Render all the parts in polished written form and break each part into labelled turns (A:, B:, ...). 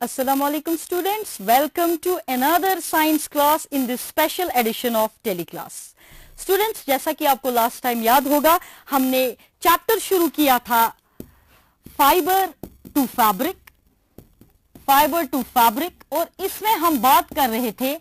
A: Assalamualaikum students, welcome to another science class in this special edition of Teleclass. Students, जैसा कि आपको last time याद होगा, हमने चैप्टर शुरू किया था फाइबर टू फैब्रिक और इसमें हम बात कर रहे थे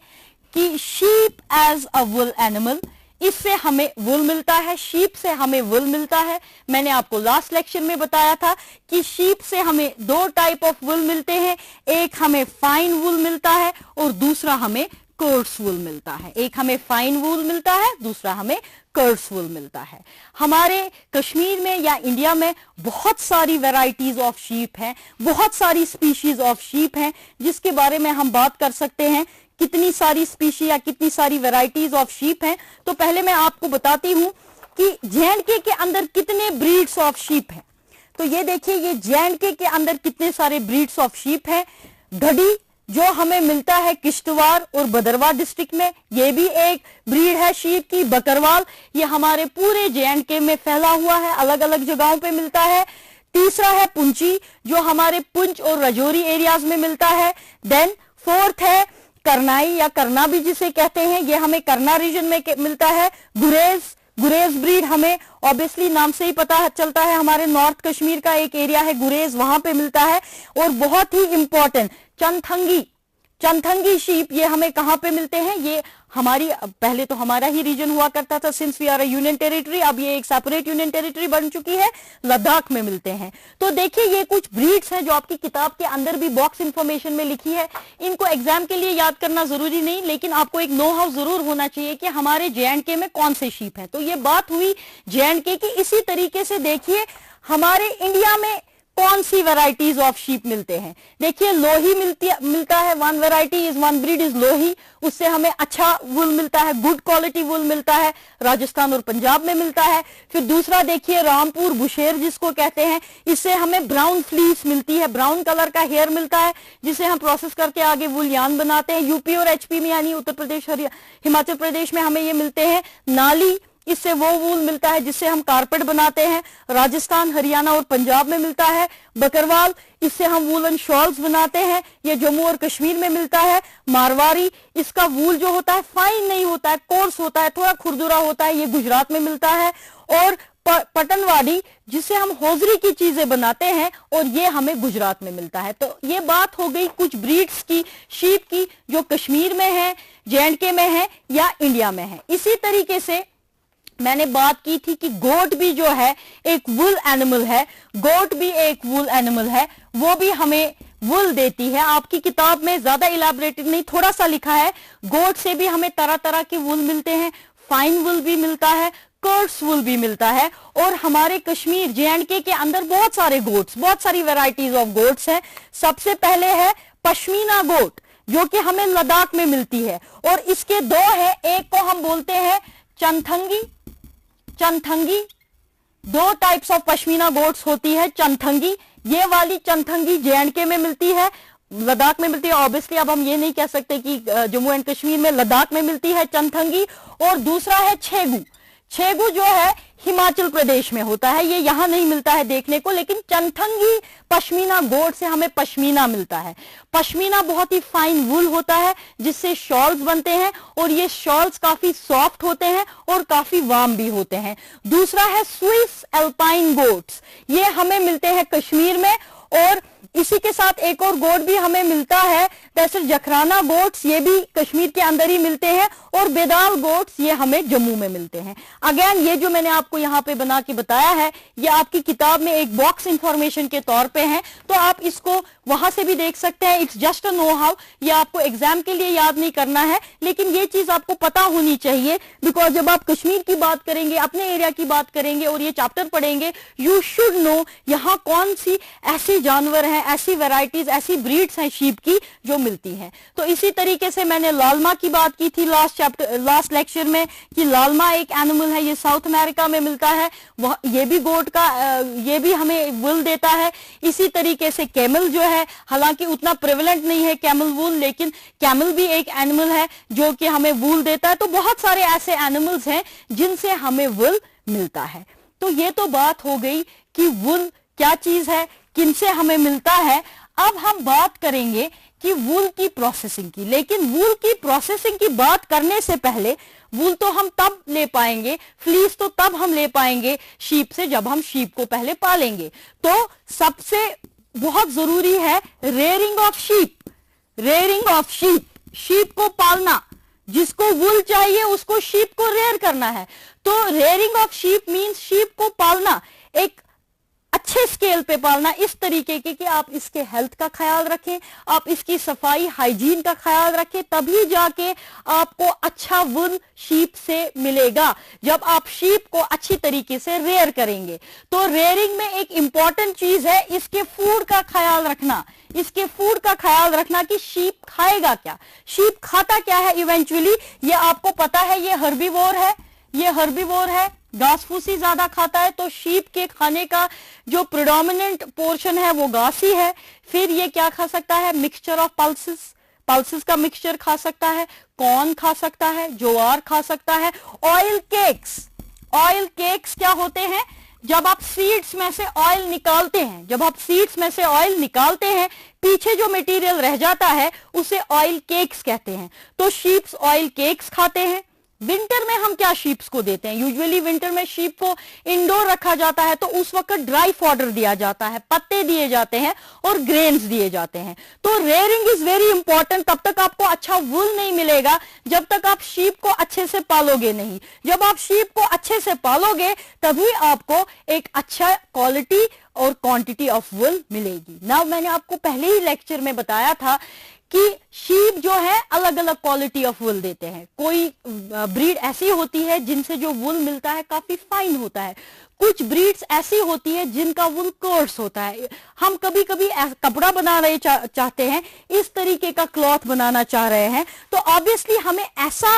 A: कि sheep as a wool animal, इससे हमें वुल मिलता है, शीप से हमें वुल मिलता है। मैंने आपको लास्ट लेक्चर में बताया था कि शीप से हमें दो टाइप ऑफ वुल मिलते हैं, एक हमें फाइन वुल मिलता है और दूसरा हमें कोर्स वुल मिलता है। एक हमें फाइन वुल मिलता है, दूसरा हमें कोर्स वुल मिलता है। हमारे कश्मीर में या इंडिया में बहुत सारी वैरायटीज ऑफ शीप हैं, बहुत सारी स्पीशीज ऑफ शीप हैं, जिसके बारे में हम बात कर सकते हैं। कितनी सारी स्पीशी या कितनी सारी वैरायटीज ऑफ शीप हैं, तो पहले मैं आपको बताती हूं कि जे.एंड.के के अंदर कितने ब्रीड्स ऑफ शीप हैं। तो ये देखिए, ये जे.एंड.के के अंदर कितने सारे ब्रीड्स ऑफ शीप हैं। गढ़ी जो हमें मिलता है किश्तवाड़ और भदरवाह डिस्ट्रिक्ट में, ये भी एक ब्रीड है शीप की। बकरवाल ये हमारे पूरे जे.एंड.के में फैला हुआ है, अलग अलग जगहों पे मिलता है। तीसरा है पुंची जो हमारे पुंछ और राजौरी एरियाज में मिलता है। देन फोर्थ है करनाई या करना भी जिसे कहते हैं, ये हमें करना रीजन में मिलता है। गुरेज ब्रीड हमें ऑब्वियसली नाम से ही पता चलता है, हमारे नॉर्थ कश्मीर का एक एरिया है गुरेज, वहां पे मिलता है। और बहुत ही इंपॉर्टेंट चंथंगी शीप, ये हमें कहां पे मिलते हैं, ये हमारी पहले तो हमारा ही रीजन हुआ करता था, since we are a union territory, अब ये एक सेपरेट यूनियन टेरिटरी बन चुकी है, लद्दाख में मिलते हैं। तो देखिए, ये कुछ ब्रीड्स हैं जो आपकी किताब के अंदर भी बॉक्स इंफॉर्मेशन में लिखी है। इनको एग्जाम के लिए याद करना जरूरी नहीं, लेकिन आपको एक नो हाउ जरूर होना चाहिए कि हमारे जे.एंड.के में कौन से शीप हैं। तो ये बात हुई जे.एंड.के की। इसी तरीके से देखिए हमारे इंडिया में कौन सी वैरायटीज ऑफ शीप मिलते हैं। देखिए, लोही मिलता है, one variety is one breed is Lohi, उससे हमें अच्छा वुल मिलता है, गुड क्वालिटी वुल मिलता है, राजस्थान और पंजाब में मिलता है। फिर दूसरा देखिए रामपुर बुशेर जिसको कहते हैं, इससे हमें ब्राउन फ्लीस मिलती है, ब्राउन कलर का हेयर मिलता है, जिसे हम प्रोसेस करके आगे वुल यान बनाते हैं। यूपी और एचपी में यानी उत्तर प्रदेश और हिमाचल प्रदेश में हमें ये मिलते हैं। नाली, इससे वो वूल मिलता है जिससे हम कारपेट बनाते हैं, राजस्थान हरियाणा और पंजाब में मिलता है। बकरवाल, इससे हम वूलन शॉल्स बनाते हैं, ये जम्मू और कश्मीर में मिलता है। मारवाड़ी, इसका वूल जो होता है फाइन नहीं होता है, कोर्स होता है, थोड़ा खुरदुरा होता है, ये गुजरात में मिलता है। और पटनवाड़ी, जिससे हम होजरी की चीजें बनाते हैं, और ये हमें गुजरात में मिलता है। तो ये बात हो गई कुछ ब्रीड्स की, शीप की, जो कश्मीर में है, जे.एंड.के में है या इंडिया में है। इसी तरीके से मैंने बात की थी कि गोट भी जो है एक वुल एनिमल है, गोट भी एक वुल एनिमल है, वो भी हमें वुल देती है। आपकी किताब में ज्यादा इलैबोरेटेड नहीं, थोड़ा सा लिखा है। गोट से भी हमें तरह तरह के वुल मिलते हैं, फाइन वुल भी मिलता है, कोर्स वुल भी मिलता है। और हमारे कश्मीर जे.एंड.के के अंदर बहुत सारे गोट्स, बहुत सारी वेराइटीज ऑफ गोट्स हैं। सबसे पहले है पश्मीना गोट, जो कि हमें लद्दाख में मिलती है, और इसके दो है, एक को हम बोलते हैं चंथंगी, दो टाइप्स ऑफ पश्मीना गोट्स होती है। चंथंगी, ये वाली चंथंगी जे.एंड.के में मिलती है, लद्दाख में मिलती है। ऑब्वियसली अब हम ये नहीं कह सकते कि जम्मू एंड कश्मीर में, लद्दाख में मिलती है चंथंगी। और दूसरा है छेगू जो है हिमाचल प्रदेश में होता है, ये यहां नहीं मिलता है देखने को, लेकिन चंथंगी पश्मीना गोट से हमें पश्मीना मिलता है। पश्मीना बहुत ही फाइन वुल होता है, जिससे शॉल्स बनते हैं, और ये शॉल्स काफी सॉफ्ट होते हैं और काफी वार्म भी होते हैं। दूसरा है स्विस एल्पाइन गोट्स, ये हमें मिलते हैं कश्मीर में। और इसी के साथ एक और गोट भी हमें मिलता है, जैसे जखराना गोट्स, ये भी कश्मीर के अंदर ही मिलते हैं। और बेदाल गोट्स, ये हमें जम्मू में मिलते हैं। अगेन, ये जो मैंने आपको यहाँ पे बना के बताया है, ये आपकी किताब में एक बॉक्स इंफॉर्मेशन के तौर पे है, तो आप इसको वहां से भी देख सकते हैं। It's just a know how, ये आपको एग्जाम के लिए याद नहीं करना है, लेकिन ये चीज आपको पता होनी चाहिए, बिकॉज जब आप कश्मीर की बात करेंगे, अपने एरिया की बात करेंगे और ये चैप्टर पढ़ेंगे, यू शुड नो यहाँ कौन सी ऐसे जानवर हैं, ऐसी वेराइटीज, ऐसी ब्रीड्स हैं शीप की जो मिलती हैं। तो इसी तरीके से मैंने लालमा की बात की थी लास्ट लेक्चर में, कि लालमा एक एनिमल है, ये साउथ अमेरिका में मिलता है, ये भी गोट का, ये भी हमें वुल देता है। इसी तरीके से कैमल जो है, हालांकि उतना प्रेवलेंट नहीं है कैमल वूल, लेकिन कैमल भी एक एनिमल है जो कि हमें वूल देता है। तो बहुत सारे ऐसे एनिमल्स हैं जिनसे हमें वुल मिलता है। तो ये तो बात हो गई कि वुल क्या चीज है, किनसे हमें मिलता है। अब हम बात करेंगे कि वूल की प्रोसेसिंग की, लेकिन वूल की प्रोसेसिंग की बात करने से पहले वूल तो हम तब ले पाएंगे, फ्लीस तो तब हम ले पाएंगे शीप से जब हम शीप को पहले पालेंगे। तो सबसे बहुत जरूरी है rearing of sheep. Rearing of sheep, sheep को पालना। जिसको वूल चाहिए उसको शीप को रेयर करना है। तो rearing of sheep means sheep को पालना, एक अच्छे स्केल पे पालना, इस तरीके के कि आप इसके हेल्थ का ख्याल रखें, आप इसकी सफाई हाइजीन का ख्याल रखें, तभी जाके आपको अच्छा वूल शीप से मिलेगा, जब आप शीप को अच्छी तरीके से रेयर करेंगे। तो रेयरिंग में एक इंपॉर्टेंट चीज है इसके फूड का ख्याल रखना। इसके फूड का ख्याल रखना कि शीप खाएगा क्या, शीप खाता क्या है इवेंचुअली। ये आपको पता है ये हर्बीवोर है, ये हर्बीवोर है, घास फूसी ज्यादा खाता है। तो शीप के खाने का जो प्रिडोमिनेंट पोर्शन है वो घास ही है। फिर ये क्या खा सकता है, मिक्सचर ऑफ पल्सेस, पल्सेस का मिक्सचर खा सकता है, कॉर्न खा सकता है, ज्वार खा सकता है। ऑयल केक्स, ऑयल केक्स क्या होते हैं, जब आप सीड्स में से ऑयल निकालते हैं, जब आप सीड्स में से ऑयल निकालते हैं, पीछे जो मटेरियल रह जाता है उसे ऑयल केक्स कहते हैं। तो शीप्स ऑयल केक्स खाते हैं। विंटर में हम क्या शीप्स को देते हैं, यूजुअली विंटर में शीप को इंडोर रखा जाता है, तो उस वक्त ड्राई फॉडर दिया जाता है, पत्ते दिए जाते हैं और ग्रेन्स दिए जाते हैं। तो रेयरिंग इज वेरी इंपॉर्टेंट। तब तक आपको अच्छा वूल नहीं मिलेगा जब तक आप शीप को अच्छे से पालोगे नहीं। जब आप शीप को अच्छे से पालोगे तभी आपको एक अच्छा क्वालिटी और क्वांटिटी ऑफ वूल मिलेगी। ना मैंने आपको पहले ही लेक्चर में बताया था कि शीप जो है अलग अलग क्वालिटी ऑफ वूल देते हैं। कोई ब्रीड ऐसी होती है जिनसे जो वूल मिलता है काफी फाइन होता है, कुछ ब्रीड्स ऐसी होती है जिनका वूल कोर्स होता है। हम कभी कभी कपड़ा बना रहे चाहते हैं, इस तरीके का क्लॉथ बनाना चाह रहे हैं, तो ऑब्वियसली हमें ऐसा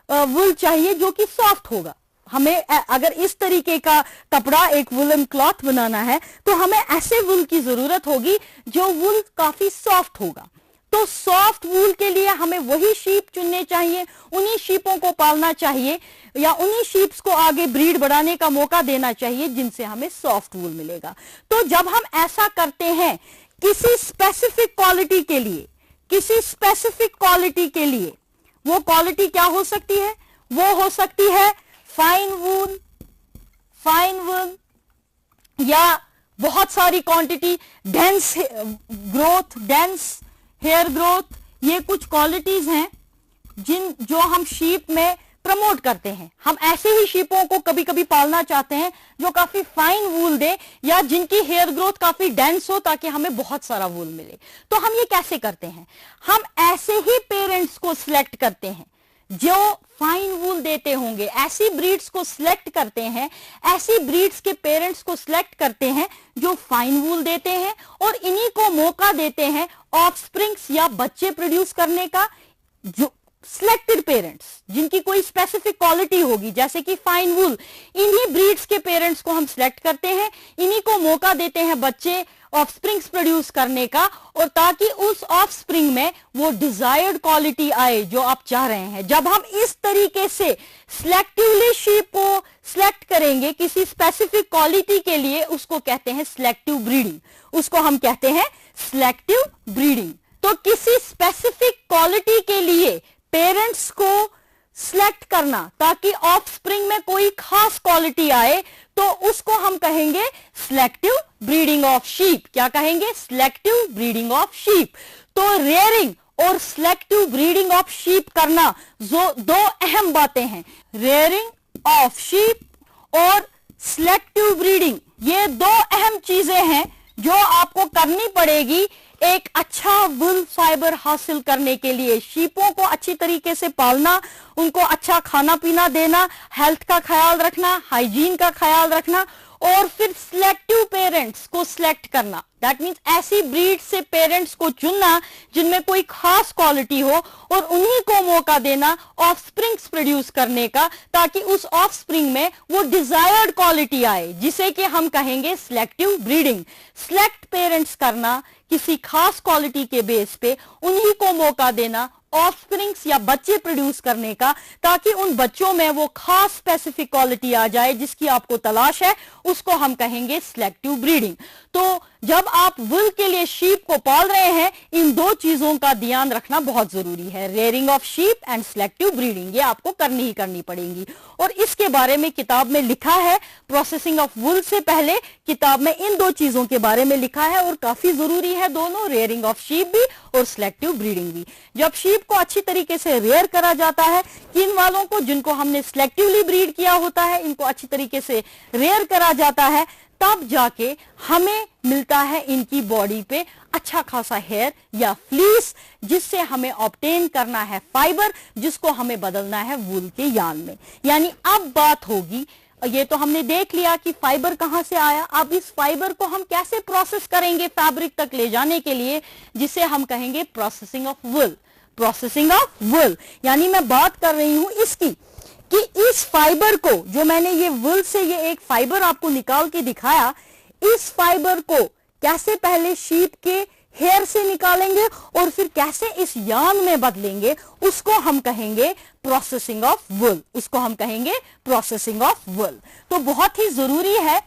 A: वूल चाहिए जो कि सॉफ्ट होगा। हमें अगर इस तरीके का कपड़ा एक वुलन क्लॉथ बनाना है तो हमें ऐसे वूल की जरूरत होगी जो वूल काफी सॉफ्ट होगा। तो सॉफ्ट वूल के लिए हमें वही शीप चुनने चाहिए, उन्हीं शीपों को पालना चाहिए या उन्हीं शीप्स को आगे ब्रीड बढ़ाने का मौका देना चाहिए जिनसे हमें सॉफ्ट वूल मिलेगा। तो जब हम ऐसा करते हैं किसी स्पेसिफिक क्वालिटी के लिए, किसी स्पेसिफिक क्वालिटी के लिए, वो क्वालिटी क्या हो सकती है, वो हो सकती है फाइन वूल, फाइन वूल, या बहुत सारी quantity, dense growth, dense hair growth. ये कुछ क्वालिटीज हैं जो हम शीप में प्रमोट करते हैं। हम ऐसे ही शीपों को कभी कभी पालना चाहते हैं जो काफी फाइन वूल दे या जिनकी हेयर ग्रोथ काफी डेंस हो ताकि हमें बहुत सारा वूल मिले। तो हम ये कैसे करते हैं, हम ऐसे ही पेरेंट्स को सिलेक्ट करते हैं जो फाइन वूल देते होंगे, ऐसी ब्रीड्स को सिलेक्ट करते हैं, ऐसी ब्रीड्स के पेरेंट्स को सिलेक्ट करते हैं जो फाइन वूल देते हैं और इन्हीं को मौका देते हैं ऑफस्प्रिंग्स या बच्चे प्रोड्यूस करने का। जो सिलेक्टेड पेरेंट्स जिनकी कोई स्पेसिफिक क्वालिटी होगी जैसे कि फाइन वूल, इन्हीं ब्रीड्स के पेरेंट्स को हम सिलेक्ट करते हैं, इन्हीं को मौका देते हैं बच्चे ऑफस्प्रिंग्स प्रोड्यूस करने का, और ताकि उस ऑफस्प्रिंग में वो डिजायर्ड क्वालिटी आए जो आप चाह रहे हैं। जब हम इस तरीके से सिलेक्टिवली शीप को सिलेक्ट करेंगे किसी स्पेसिफिक क्वालिटी के लिए, उसको कहते हैं सिलेक्टिव ब्रीडिंग, उसको हम कहते हैं सिलेक्टिव ब्रीडिंग। तो किसी स्पेसिफिक क्वालिटी के लिए पेरेंट्स को सिलेक्ट करना ताकि ऑफस्प्रिंग में कोई खास क्वालिटी आए, तो उसको हम कहेंगे सिलेक्टिव ब्रीडिंग ऑफ शीप। क्या कहेंगे, सिलेक्टिव ब्रीडिंग ऑफ शीप। तो रेयरिंग और सिलेक्टिव ब्रीडिंग ऑफ शीप करना जो दो अहम बातें हैं, रेयरिंग ऑफ शीप और सिलेक्टिव ब्रीडिंग, ये दो अहम चीजें हैं जो आपको करनी पड़ेगी एक अच्छा वूल फाइबर हासिल करने के लिए। शीपों को अच्छी तरीके से पालना, उनको अच्छा खाना पीना देना, हेल्थ का ख्याल रखना, हाइजीन का ख्याल रखना, और फिर सिलेक्टिव पेरेंट्स को सिलेक्ट करना। दैट मीन्स ऐसी ब्रीड से पेरेंट्स को चुनना जिनमें कोई खास क्वालिटी हो और उन्हीं को मौका देना ऑफस्प्रिंग्स प्रोड्यूस करने का, ताकि उस ऑफस्प्रिंग में वो डिजायर्ड क्वालिटी आए जिसे कि हम कहेंगे सिलेक्टिव ब्रीडिंग। सिलेक्ट पेरेंट्स करना किसी खास क्वालिटी के बेस पे, उन्हीं को मौका देना ऑफस्प्रिंग्स या बच्चे प्रोड्यूस करने का, ताकि उन बच्चों में वो खास स्पेसिफिक क्वालिटी आ जाए जिसकी आपको तलाश है, उसको हम कहेंगे सिलेक्टिव ब्रीडिंग। तो जब आप वुल के लिए शीप को पाल रहे हैं, इन दो चीजों का ध्यान रखना बहुत जरूरी है, rearing of sheep and selective breeding. ये आपको करनी ही करनी पड़ेगी और इसके बारे में किताब में लिखा है। प्रोसेसिंग ऑफ वुल से पहले किताब में इन दो चीजों के बारे में लिखा है और काफी जरूरी है दोनों, रेयरिंग ऑफ शीप भी और सिलेक्टिव ब्रीडिंग भी। जब शीप को अच्छी तरीके से रेयर करा जाता है, किन वालों को, जिनको हमने सिलेक्टिवली ब्रीड किया होता है, इनको अच्छी तरीके से रेयर करा जाता है, तब जाके हमें मिलता है इनकी बॉडी पे अच्छा खासा हेयर या फ्लीस, जिससे हमें ऑब्टेन करना है फाइबर, जिसको हमें बदलना है वूल के यार्न में। यानी अब बात होगी, ये तो हमने देख लिया कि फाइबर कहां से आया, अब इस फाइबर को हम कैसे प्रोसेस करेंगे फैब्रिक तक ले जाने के लिए, जिसे हम कहेंगे processing of wool. Processing of wool यानी मैं बात कर रही हूं इसकी कि इस फाइबर को, जो मैंने ये वुल से ये एक फाइबर आपको निकाल के दिखाया, इस फाइबर को कैसे पहले शीप के हेयर से निकालेंगे और फिर कैसे इस यार्न में बदलेंगे, उसको हम कहेंगे प्रोसेसिंग ऑफ वुल। उसको हम कहेंगे प्रोसेसिंग ऑफ वुल। तो बहुत ही जरूरी है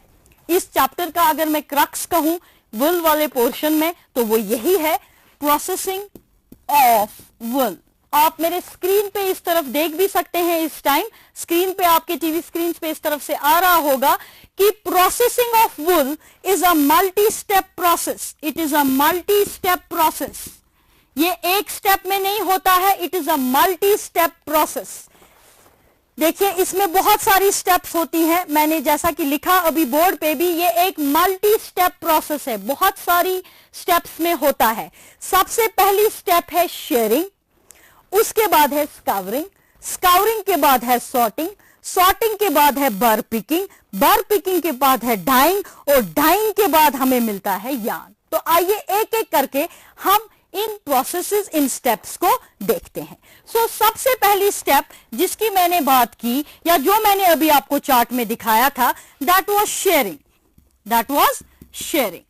A: इस चैप्टर का, अगर मैं क्रक्स कहूं वुल वाले पोर्शन में, तो वो यही है, प्रोसेसिंग ऑफ वुल। आप मेरे स्क्रीन पे इस तरफ देख भी सकते हैं, इस टाइम स्क्रीन पे, आपके टीवी स्क्रीन पे इस तरफ से आ रहा होगा कि processing of wool is a multi step process. It is a multi step process. ये एक स्टेप में नहीं होता है, it is a multi step process. देखिए इसमें बहुत सारी स्टेप्स होती हैं, मैंने जैसा कि लिखा अभी बोर्ड पे भी, ये एक मल्टी स्टेप प्रोसेस है, बहुत सारी स्टेप्स में होता है। सबसे पहली स्टेप है शेयरिंग, उसके बाद है स्कावरिंग, स्कावरिंग के बाद है सॉर्टिंग, सॉर्टिंग के बाद है बर पिकिंग, बर पिकिंग के बाद है डाइंग और डाइंग के बाद हमें मिलता है यार्न। तो आइए एक एक करके हम इन प्रोसेसेस, इन स्टेप्स को देखते हैं। सो सबसे पहली स्टेप जिसकी मैंने बात की, या जो मैंने अभी आपको चार्ट में दिखाया था, that was shearing. That was shearing.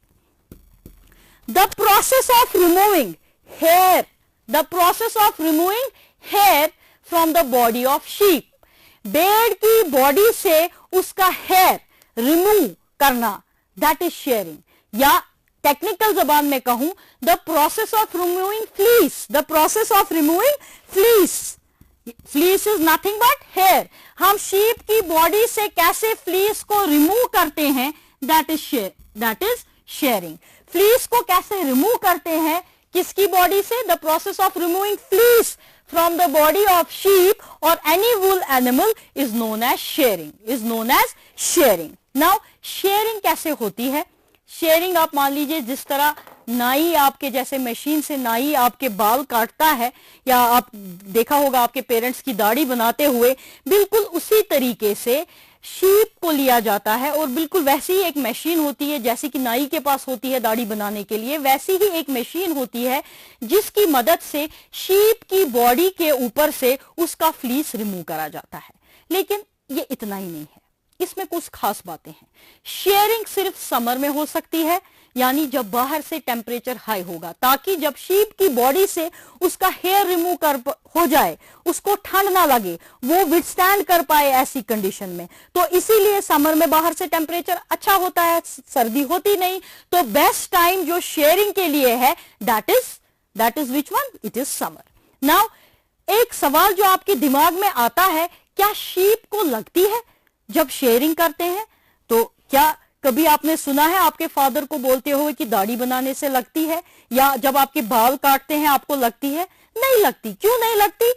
A: The process of removing hair, the process of removing hair from the body of sheep। भेड़ की बॉडी से उसका हेयर रिमूव करना, that is shearing। या टेक्निकल जबान में कहूं, the process of removing fleece, the process of removing fleece। fleece is nothing but hair। हम शीप की बॉडी से कैसे फ्लीस को रिमूव करते हैं, that is shearing। फ्लीस को कैसे रिमूव करते हैं, किसकी बॉडी से, the process of removing fleece from the body of sheep और any wool animal is known as shearing, is known as shearing. Now shearing कैसे होती है? शेयरिंग आप मान लीजिए जिस तरह नाई आपके जैसे मशीन से नाई आपके बाल काटता है, या आप देखा होगा आपके पेरेंट्स की दाढ़ी बनाते हुए, बिल्कुल उसी तरीके से शीप को लिया जाता है और बिल्कुल वैसी ही एक मशीन होती है जैसे कि नाई के पास होती है दाढ़ी बनाने के लिए, वैसी ही एक मशीन होती है जिसकी मदद से शीप की बॉडी के ऊपर से उसका फ्लीस रिमूव करा जाता है। लेकिन ये इतना ही नहीं है, इसमें कुछ खास बातें हैं। शेयरिंग सिर्फ समर में हो सकती है, यानी जब बाहर से टेम्परेचर हाई होगा, ताकि जब शीप की बॉडी से उसका हेयर रिमूव कर हो जाए, उसको ठंड ना लगे, वो विथस्टैंड कर पाए ऐसी कंडीशन में। तो इसीलिए समर में बाहर से टेम्परेचर अच्छा होता है, सर्दी होती नहीं। तो बेस्ट टाइम जो शेयरिंग के लिए है, that is which one? It is summer. Now एक सवाल जो आपके दिमाग में आता है, क्या शीप को लगती है जब शेयरिंग करते हैं? तो क्या कभी आपने सुना है आपके फादर को बोलते हुए कि दाढ़ी बनाने से लगती है, या जब आपके बाल काटते हैं आपको लगती है? नहीं लगती। क्यों नहीं लगती?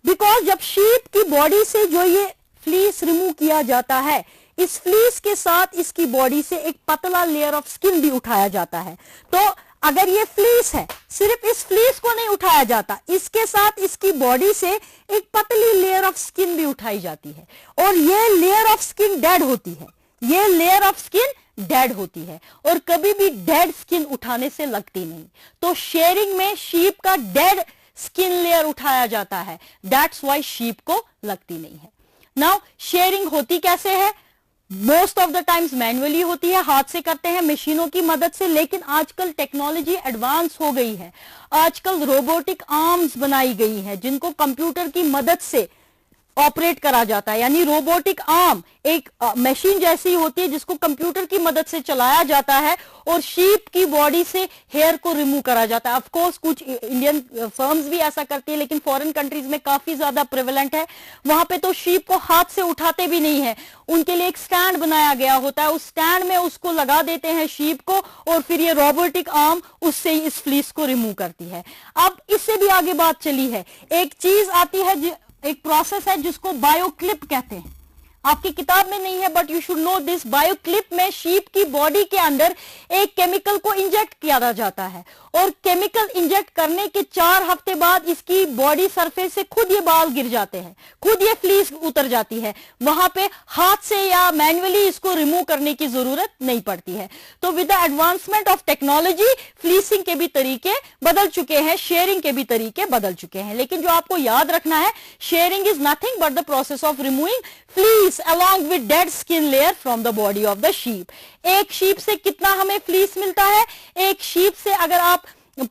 A: बिकॉज जब शीप की बॉडी से जो ये फ्लीस रिमूव किया जाता है, इस फ्लीस के साथ इसकी बॉडी से एक पतला लेयर ऑफ स्किन भी उठाया जाता है। तो अगर ये फ्लीस है, सिर्फ इस फ्लीस को नहीं उठाया जाता, इसके साथ इसकी बॉडी से एक पतली लेयर ऑफ स्किन भी उठाई जाती है, और ये लेयर ऑफ स्किन डेड होती है। ये लेयर ऑफ स्किन डेड होती है और कभी भी डेड स्किन उठाने से लगती नहीं। तो शेयरिंग में शीप का डेड स्किन लेयर उठाया जाता है, दैट्स वाई शीप को लगती नहीं है। नाउ शेयरिंग होती कैसे है? Most of the times manually होती है, हाथ से करते हैं मशीनों की मदद से। लेकिन आजकल टेक्नोलॉजी एडवांस हो गई है, आजकल रोबोटिक आर्म्स बनाई गई हैं जिनको कंप्यूटर की मदद से ऑपरेट करा जाता है, यानी रोबोटिक आर्म एक मशीन जैसी होती है जिसको कंप्यूटर की मदद से चलाया जाता है और शीप की बॉडी से हेयर को रिमूव करा जाता है। ऑफ कोर्स कुछ इंडियन फर्म्स भी ऐसा करती है, लेकिन फॉरेन कंट्रीज में काफी ज्यादा प्रेवलेंट है। वहां पे तो शीप को हाथ से उठाते भी नहीं है, उनके लिए एक स्टैंड बनाया गया होता है, उस स्टैंड में उसको लगा देते हैं शीप को और फिर ये रोबोटिक आर्म उससे ही इस फ्लीस को रिमूव करती है। अब इससे भी आगे बात चली है, एक चीज आती है, एक प्रोसेस है जिसको बायोक्लिप कहते हैं। आपकी किताब में नहीं है but you should know this. Bioclip में शीप की बॉडी के अंदर एक केमिकल को इंजेक्ट किया जाता है और केमिकल इंजेक्ट करने के 4 हफ्ते बाद इसकी बॉडी सरफेस से खुद ये बाल गिर जाते हैं, खुद ये फ्लीस उतर जाती है। वहां पे हाथ से या मैन्युअली इसको रिमूव करने की जरूरत नहीं पड़ती है। तो with the advancement of technology fleecing के भी तरीके बदल चुके हैं, शेयरिंग के भी तरीके बदल चुके हैं। लेकिन जो आपको याद रखना है, sharing is nothing but the process of removing fleece along with dead skin layer from the body of the sheep। एक शीप से कितना हमें फ्लीस मिलता है? एक शीप से अगर आप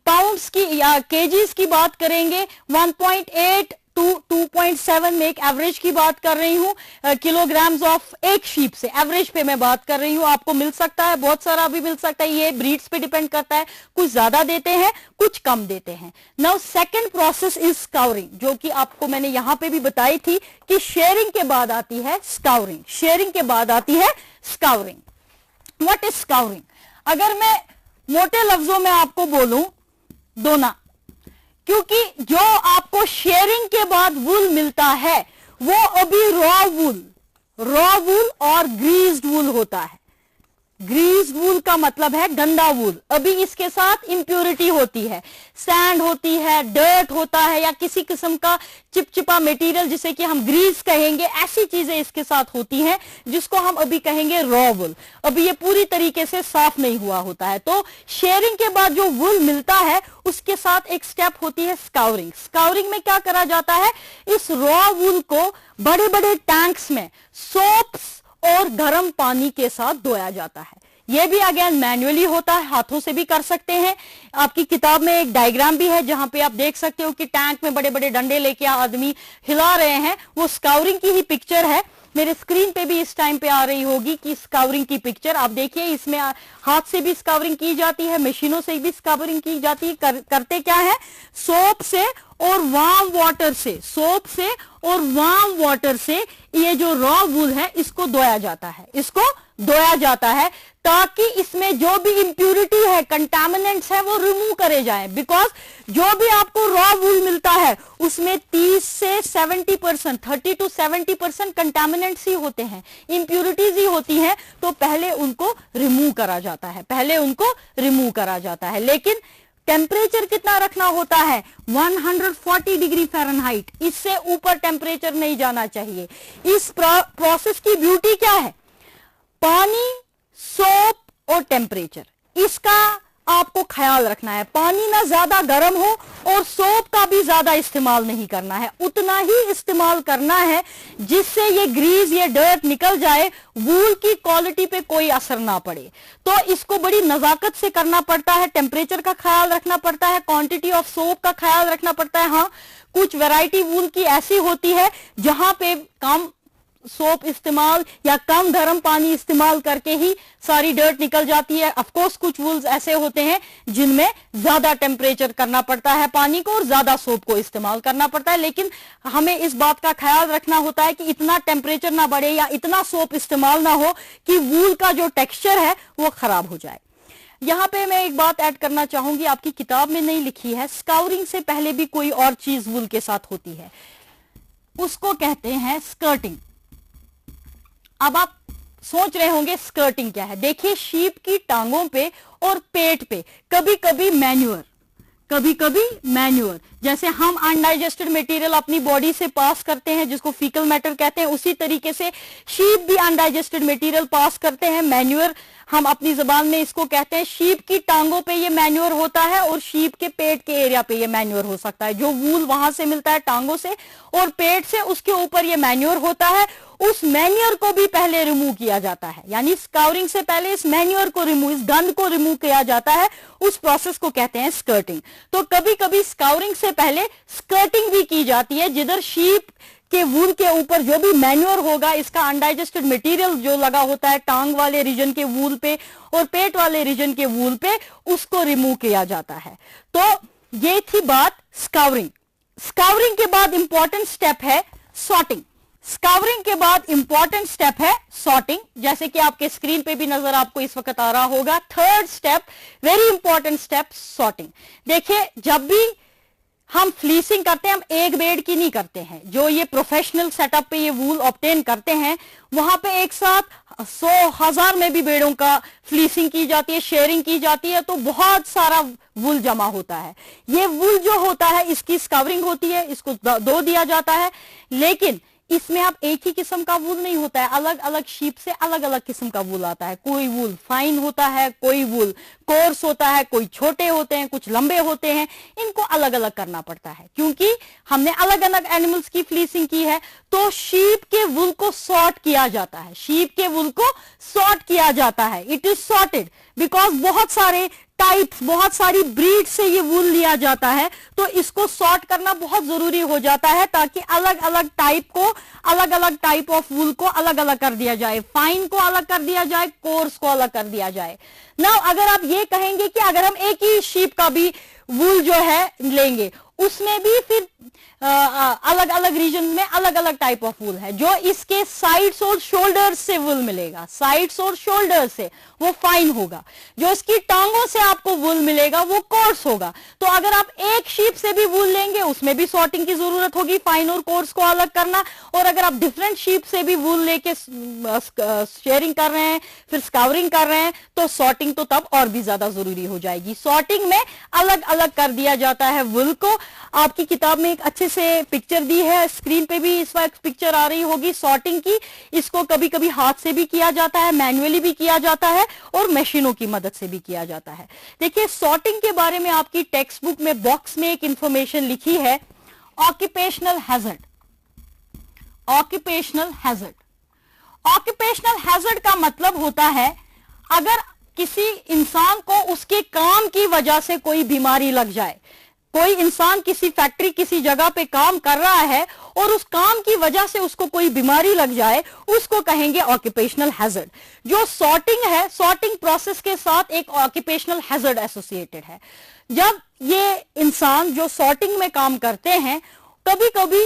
A: पाउंड्स की या केजीज की बात करेंगे, 1.8 टू 2.7 में एक एवरेज की बात कर रही हूं, किलोग्राम्स ऑफ एक शीप से एवरेज पे मैं बात कर रही हूं। आपको मिल सकता है, बहुत सारा भी मिल सकता है, ये ब्रीड्स पे डिपेंड करता है, कुछ ज्यादा देते हैं कुछ कम देते हैं। Now second process is scouring, जो कि आपको मैंने यहां पे भी बताई थी कि शेयरिंग के बाद आती है स्काउरिंग। शेयरिंग के बाद आती है स्काउरिंग। What is scouring? अगर मैं मोटे लफ्जों में आपको बोलूं, दोना, क्योंकि जो आपको शेयरिंग के बाद वूल मिलता है वो अभी रॉ वूल और ग्रीस्ड वूल होता है। ग्रीस्ड वूल का मतलब है गंदा वूल। अभी इसके साथ इंप्योरिटी होती है, सैंड होती है, डर्ट होता है या किसी किस्म का चिपचिपा मटेरियल जिसे कि हम ग्रीस कहेंगे, ऐसी चीजें इसके साथ होती हैं जिसको हम अभी कहेंगे रॉ वूल। अभी ये पूरी तरीके से साफ नहीं हुआ होता है। तो शेयरिंग के बाद जो वूल मिलता है उसके साथ एक स्टेप होती है स्काउरिंग। स्काउरिंग में क्या करा जाता है, इस रॉ वूल को बड़े बड़े टैंक्स में सोप्स और गर्म पानी के साथ धोया जाता है। यह भी अगेन मैन्युअली होता है, हाथों से भी कर सकते हैं। आपकी किताब में एक डायग्राम भी है जहां पे आप देख सकते हो कि टैंक में बड़े बड़े डंडे लेके आदमी हिला रहे हैं, वो स्काउरिंग की ही पिक्चर है। मेरे स्क्रीन पे भी इस टाइम पे आ रही होगी कि स्काउरिंग की पिक्चर आप देखिए। इसमें हाथ से भी स्काउरिंग की जाती है, मशीनों से भी स्काउरिंग की जाती है। करते क्या है, सोप से और वार्म वाटर से, सोप से और वार्म वाटर से ये जो रॉ वूल है इसको धोया जाता है, इसको धोया जाता है ताकि इसमें जो भी इंप्यूरिटी है, कंटामिनेंट्स है, वो रिमूव करे जाए। बिकॉज जो भी आपको रॉ वूल मिलता है उसमें 30 से 70%, 30 to 70% कंटामिनेंट्स ही होते हैं, इंप्यूरिटीज ही होती हैं। तो पहले उनको रिमूव करा जाता है, पहले उनको रिमूव करा जाता है। लेकिन टेम्परेचर कितना रखना होता है, 140 डिग्री फ़ारेनहाइट, इससे ऊपर टेम्परेचर नहीं जाना चाहिए। इस प्रोसेस की ब्यूटी क्या है, पानी, सोप और टेम्परेचर, इसका आपको ख्याल रखना है। पानी ना ज्यादा गर्म हो और सोप का भी ज्यादा इस्तेमाल नहीं करना है, उतना ही इस्तेमाल करना है जिससे ये ग्रीस, ये डर्ट निकल जाए, वूल की क्वालिटी पे कोई असर ना पड़े। तो इसको बड़ी नजाकत से करना पड़ता है, टेम्परेचर का ख्याल रखना पड़ता है, क्वांटिटी ऑफ सोप का ख्याल रखना पड़ता है। हाँ, कुछ वैरायटी वूल की ऐसी होती है जहां पे कम सोप इस्तेमाल या कम गर्म पानी इस्तेमाल करके ही सारी डर्ट निकल जाती है। ऑफ कोर्स कुछ वूल्स ऐसे होते हैं जिनमें ज्यादा टेम्परेचर करना पड़ता है पानी को और ज्यादा सोप को इस्तेमाल करना पड़ता है। लेकिन हमें इस बात का ख्याल रखना होता है कि इतना टेम्परेचर ना बढ़े या इतना सोप इस्तेमाल ना हो कि वूल का जो टेक्सचर है वो खराब हो जाए। यहां पे मैं एक बात ऐड करना चाहूंगी, आपकी किताब में नहीं लिखी है। स्काउरिंग से पहले भी कोई और चीज वूल के साथ होती है, उसको कहते हैं स्कर्टिंग। अब आप सोच रहे होंगे स्कर्टिंग क्या है। देखिए, शीप की टांगों पे और पेट पे कभी कभी मैन्यूअर, जैसे हम अनडाइजेस्टेड मटेरियल अपनी बॉडी से पास करते हैं जिसको फीकल मैटर कहते हैं, उसी तरीके से शीप भी अनडाइजेस्टेड मटेरियल पास करते हैं, मैन्यूअर हम अपनी जबान में इसको कहते हैं। शीप की टांगों पे ये मैन्यूअर होता है और शीप के पेट के एरिया पे ये मैन्यूअर हो सकता है। जो वूल वहां से मिलता है टांगों से और पेट से, उसके ऊपर ये मैन्यूअर होता है। उस मैन्यूअर को भी पहले रिमूव किया जाता है, यानी स्काउरिंग से पहले इस मैन्यूअर को रिमूव, इस गंद को रिमूव किया जाता है। उस प्रोसेस को कहते हैं स्कर्टिंग। तो कभी कभी स्काउरिंग से पहले स्कर्टिंग भी की जाती है, जिधर शीप के वूल के ऊपर जो भी मैन्योर होगा, इसका अनडाइजेस्टेड मटेरियल जो लगा होता है टांग वाले रीजन के वूल पे और पेट वाले रीजन के वूल पे, उसको रिमूव किया जाता है। तो ये थी बात स्कावरिंग। स्कावरिंग के बाद इंपॉर्टेंट स्टेप है सॉर्टिंग। स्कावरिंग के बाद इंपॉर्टेंट स्टेप है सॉर्टिंग, जैसे कि आपके स्क्रीन पे भी नजर आपको इस वक्त आ रहा होगा। Third step, very important step, sorting. देखिए, जब भी हम फ्लीसिंग करते हैं, हम एक बेड की नहीं करते हैं। जो ये प्रोफेशनल सेटअप पे ये वूल ऑब्टेन करते हैं, वहां पे एक साथ 100,000 में भी बेड़ों का फ्लीसिंग की जाती है, शेयरिंग की जाती है, तो बहुत सारा वूल जमा होता है। ये वूल जो होता है, इसकी स्कवरिंग होती है, इसको धो दिया जाता है। लेकिन इसमें आप एक ही किस्म का वूल नहीं होता है, अलग अलग शीप से अलग अलग किस्म का वूल आता है। कोई वूल फाइन होता है, कोई वूल कोर्स होता है, कोई छोटे होते हैं, कुछ लंबे होते हैं। इनको अलग अलग करना पड़ता है, क्योंकि हमने अलग अलग एनिमल्स की फ्लीसिंग की है। तो शीप के वूल को सॉर्ट किया जाता है, शीप के वूल को सॉर्ट किया जाता है। इट इज सॉर्टेड बिकॉज बहुत सारे टाइप्स, बहुत सारी ब्रीड से ये वूल लिया जाता है, तो इसको सॉर्ट करना बहुत जरूरी हो जाता है, ताकि अलग अलग टाइप को, अलग अलग टाइप ऑफ वूल को अलग अलग कर दिया जाए, फाइन को अलग कर दिया जाए, कोर्स को अलग कर दिया जाए। नाउ अगर आप ये कहेंगे कि अगर हम एक ही शीप का भी वूल जो है लेंगे, उसमें भी फिर अलग अलग रीजन में अलग अलग टाइप ऑफ वूल है। जो इसके साइड्स और शोल्डर्स से वूल मिलेगा, साइड्स और शोल्डर से, वो फाइन होगा। जो इसकी टांगों से आपको वूल मिलेगा, वो कोर्स होगा। तो अगर आप एक शीप से भी वूल लेंगे, उसमें भी सॉर्टिंग की जरूरत होगी, फाइन और कोर्स को अलग करना। और अगर आप डिफरेंट शीप से भी वूल लेके शेयरिंग कर रहे हैं, फिर स्कावरिंग कर रहे हैं, तो सॉर्टिंग तो तब और भी ज्यादा जरूरी हो जाएगी। सॉर्टिंग में अलग अलग कर दिया जाता है वूल को। आपकी किताब में एक अच्छे से पिक्चर दी है, स्क्रीन पे भी इस वक्त पिक्चर आ रही होगी सॉर्टिंग की। इसको कभी कभी हाथ से भी किया जाता है, मैन्युअली भी किया जाता है, और मशीनों की मदद से भी किया जाता है। देखिए, सॉर्टिंग के बारे में आपकी टेक्स्ट बुक में बॉक्स में एक इंफॉर्मेशन लिखी है, occupational hazard. Occupational hazard, occupational hazard का मतलब होता है अगर किसी इंसान को उसके काम की वजह से कोई बीमारी लग जाए। कोई इंसान किसी फैक्ट्री, किसी जगह पे काम कर रहा है और उस काम की वजह से उसको कोई बीमारी लग जाए, उसको कहेंगे ऑक्यूपेशनल हैजर्ड। जो सॉर्टिंग है, सॉर्टिंग प्रोसेस के साथ एक ऑक्यूपेशनल हैजर्ड एसोसिएटेड है। जब ये इंसान जो सॉर्टिंग में काम करते हैं, कभी कभी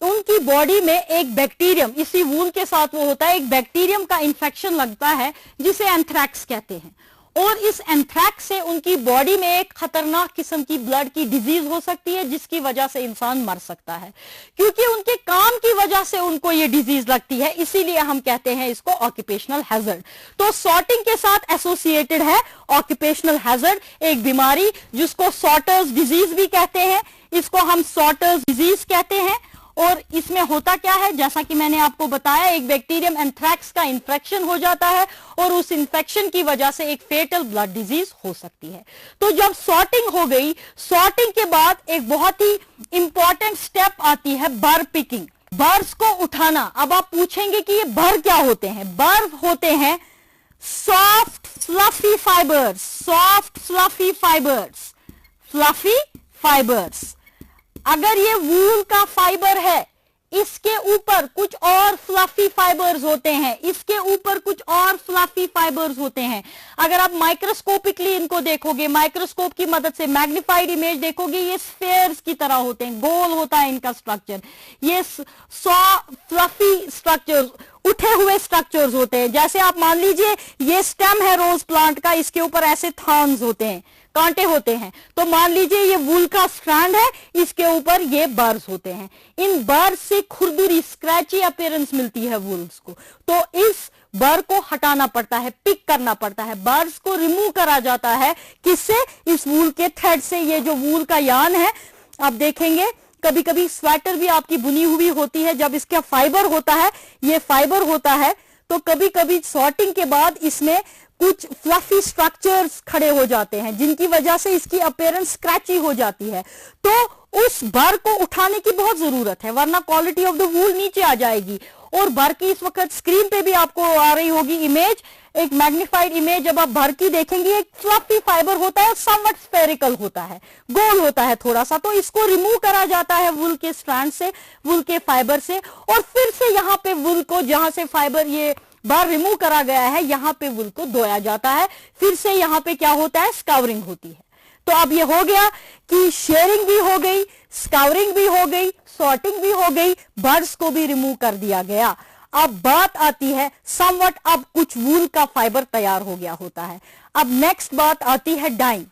A: उनकी बॉडी में एक बैक्टीरियम, इसी वूल के साथ वो होता है, एक बैक्टीरियम का इंफेक्शन लगता है जिसे एंथ्रैक्स कहते हैं। और इस एंथ्रैक्स से उनकी बॉडी में एक खतरनाक किस्म की ब्लड की डिजीज हो सकती है, जिसकी वजह से इंसान मर सकता है, क्योंकि उनके काम की वजह से उनको ये डिजीज लगती है। इसीलिए हम कहते हैं इसको ऑक्यूपेशनल हैजर्ड। तो सॉर्टिंग के साथ एसोसिएटेड है ऑक्यूपेशनल हैजर्ड, एक बीमारी जिसको सॉर्टर्स डिजीज भी कहते हैं। इसको हम सॉर्टर्स डिजीज कहते हैं। और इसमें होता क्या है, जैसा कि मैंने आपको बताया, एक बैक्टीरियम एंथ्रैक्स का इन्फेक्शन हो जाता है और उस इन्फेक्शन की वजह से एक फेटल ब्लड डिजीज हो सकती है। तो जब सॉर्टिंग हो गई, सॉर्टिंग के बाद एक बहुत ही इंपॉर्टेंट स्टेप आती है बर पिकिंग, बर्स को उठाना। अब आप पूछेंगे कि ये बर क्या होते हैं? बर होते हैं soft fluffy fibres, soft fluffy fibres, fluffy fibres. अगर ये वूल का फाइबर है, इसके ऊपर कुछ और फ्लफी फाइबर्स होते हैं, इसके ऊपर कुछ और फ्लफी फाइबर्स होते हैं। अगर आप माइक्रोस्कोपिकली इनको देखोगे, माइक्रोस्कोप की मदद से मैग्नीफाइड इमेज देखोगे, ये स्फेयर्स की तरह होते हैं, गोल होता है इनका स्ट्रक्चर। ये फ्लफी स्ट्रक्चर्स, उठे हुए स्ट्रक्चर्स होते हैं। जैसे आप मान लीजिए ये स्टेम है रोज प्लांट का, इसके ऊपर ऐसे थॉर्न्स होते हैं, कांटे होते हैं। तो मान लीजिए ये वूल का स्ट्रैंड है, इसके ऊपर ये बर्स होते हैं। इन बर्स से खुरदुरी, स्क्रैची अपीयरेंस मिलती है वूल्स को। तो इस बर को हटाना पड़ता है, पिक करना पड़ता है, बर्स को रिमूव करा जाता है। किससे? इस वूल के थ्रेड से। ये जो वूल का यान है, आप देखेंगे कभी कभी स्वेटर भी आपकी बुनी हुई होती है, जब इसका फाइबर होता है, ये फाइबर होता है, तो कभी कभी सॉर्टिंग के बाद इसमें कुछ फ्लफी स्ट्रक्चर्स खड़े हो जाते हैं, जिनकी वजह से इसकी अपीयरेंस स्क्रैची हो जाती है। तो उस बर को उठाने की बहुत जरूरत है, वरना क्वालिटी ऑफ द वूल नीचे आ जाएगी। और बर की इस वक्त स्क्रीन पे भी आपको आ रही होगी इमेज, एक मैग्नीफाइड इमेज जब आप भर की देखेंगे, एक फ्लफी फाइबर होता है, समवट स्फेरिकल होता है, गोल होता है थोड़ा सा, तो इसको रिमूव करा जाता है वुल के स्ट्रैंड से, वुल के फाइबर से, और फिर से यहाँ पे वुल को, जहां से फाइबर ये बार रिमूव करा गया है, यहां पे वुल को धोया जाता है, फिर से यहां पे क्या होता है, स्काउरिंग होती है। तो अब ये हो गया कि शेयरिंग भी हो गई, स्काउरिंग भी हो गई, सॉर्टिंग भी हो गई, बर्ड्स को भी रिमूव कर दिया गया। अब बात आती है समवट, अब कुछ वूल का फाइबर तैयार हो गया होता है। अब नेक्स्ट बात आती है डाइंग।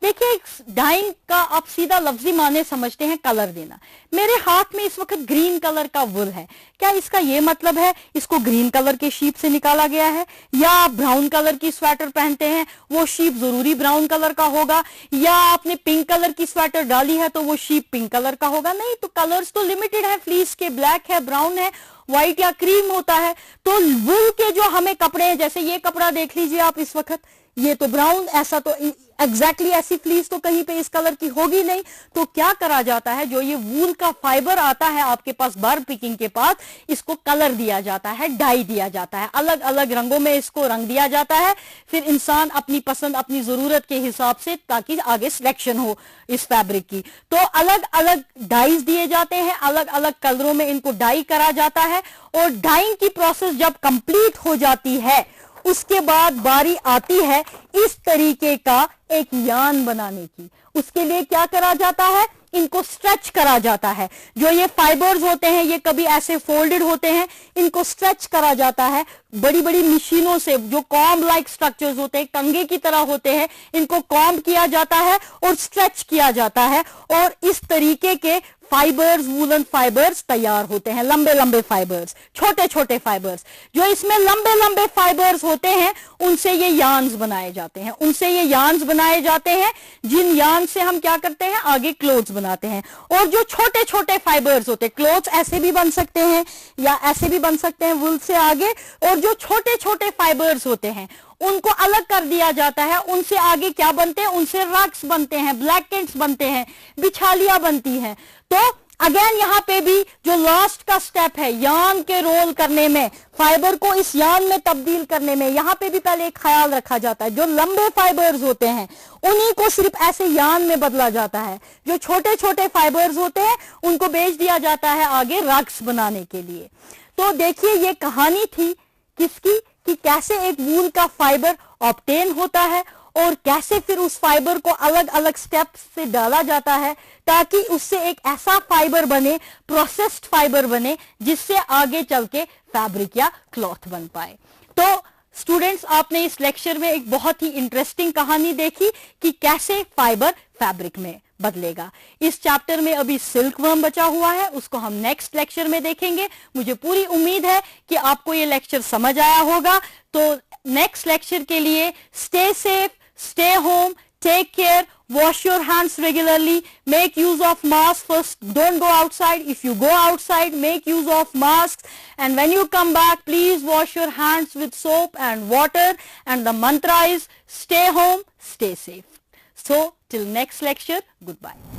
A: देखिए, डाइंग का आप सीधा लफ्जी माने समझते हैं कलर देना। मेरे हाथ में इस वक्त ग्रीन कलर का वुल है, क्या इसका यह मतलब है इसको ग्रीन कलर के शीप से निकाला गया है? या आप ब्राउन कलर की स्वेटर पहनते हैं, वो शीप जरूरी ब्राउन कलर का होगा? या आपने पिंक कलर की स्वेटर डाली है तो वो शीप पिंक कलर का होगा? नहीं, तो कलर्स तो लिमिटेड है फ्लीस के, ब्लैक है, ब्राउन है, व्हाइट या क्रीम होता है। तो वुल के जो हमें कपड़े हैं, जैसे ये कपड़ा देख लीजिए आप इस वक्त, ये तो ब्राउन, ऐसा तो एग्जैक्टली ऐसी फ्लीस तो कहीं पे इस कलर की होगी नहीं। तो क्या करा जाता है, जो ये वूल का फाइबर आता है आपके पास बर्ड पिकिंग के पास, इसको कलर दिया जाता है, डाई दिया जाता है, अलग अलग रंगों में इसको रंग दिया जाता है। फिर इंसान अपनी पसंद, अपनी जरूरत के हिसाब से, ताकि आगे सिलेक्शन हो इस फैब्रिक की, तो अलग अलग डाइज दिए जाते हैं, अलग अलग कलरों में इनको डाई करा जाता है। और डाइंग की प्रोसेस जब कंप्लीट हो जाती है, उसके बाद बारी आती है इस तरीके का एक यान बनाने की। उसके लिए क्या करा जाता है, इनको स्ट्रेच करा जाता है। जो ये फाइबर्स होते हैं, ये कभी ऐसे फोल्डेड होते हैं, इनको स्ट्रेच करा जाता है बड़ी बड़ी मशीनों से, जो कॉम्ब लाइक स्ट्रक्चर्स होते हैं, कंगे की तरह होते हैं, इनको कॉम्ब किया जाता है और स्ट्रेच किया जाता है, और इस तरीके के फाइबर्स, वूलन फाइबर्स तैयार होते हैं। लंबे लंबे फाइबर्स, छोटे छोटे फाइबर्स, जो इसमें लंबे लंबे फाइबर्स होते हैं, उनसे ये यार्न्स बनाए जाते हैं, उनसे ये यार्न्स बनाए जाते हैं, जिन यार्न से हम क्या करते हैं, आगे क्लोथ्स बनाते हैं। और जो छोटे छोटे फाइबर्स होते हैं, क्लोथ्स ऐसे भी बन सकते हैं या ऐसे भी बन सकते हैं वुल से आगे, और जो छोटे छोटे फाइबर्स होते हैं उनको अलग कर दिया जाता है। उनसे आगे क्या बनते हैं, उनसे रग्स बनते हैं, ब्लैंकेट्स बनते हैं, बिछालियां बनती हैं। तो अगेन यहां पे भी जो लास्ट का स्टेप है यार्न के रोल करने में, फाइबर को इस यार्न में तब्दील करने में, यहां पे भी पहले एक ख्याल रखा जाता है, जो लंबे फाइबर्स होते हैं उन्हीं को सिर्फ ऐसे यार्न में बदला जाता है, जो छोटे छोटे फाइबर्स होते हैं उनको बेच दिया जाता है आगे रग्स बनाने के लिए। तो देखिए, ये कहानी थी किसकी, कि कैसे एक वूल का फाइबर ऑब्टेन होता है और कैसे फिर उस फाइबर को अलग अलग स्टेप्स से डाला जाता है, ताकि उससे एक ऐसा फाइबर बने, प्रोसेस्ड फाइबर बने, जिससे आगे चल के फैब्रिक या क्लॉथ बन पाए। तो स्टूडेंट्स, आपने इस लेक्चर में एक बहुत ही इंटरेस्टिंग कहानी देखी कि कैसे फाइबर फैब्रिक में बदलेगा। इस चैप्टर में अभी सिल्क वर्म बचा हुआ है, उसको हम नेक्स्ट लेक्चर में देखेंगे। मुझे पूरी उम्मीद है कि आपको ये लेक्चर समझ आया होगा। तो नेक्स्ट लेक्चर के लिए stay safe, stay home, take care, wash your hands regularly, make use of masks first, don't go outside. If you go outside, make use of masks, and when you come back, please wash your hands with soap and water, and the mantra is stay home, stay safe. So till next lecture, goodbye.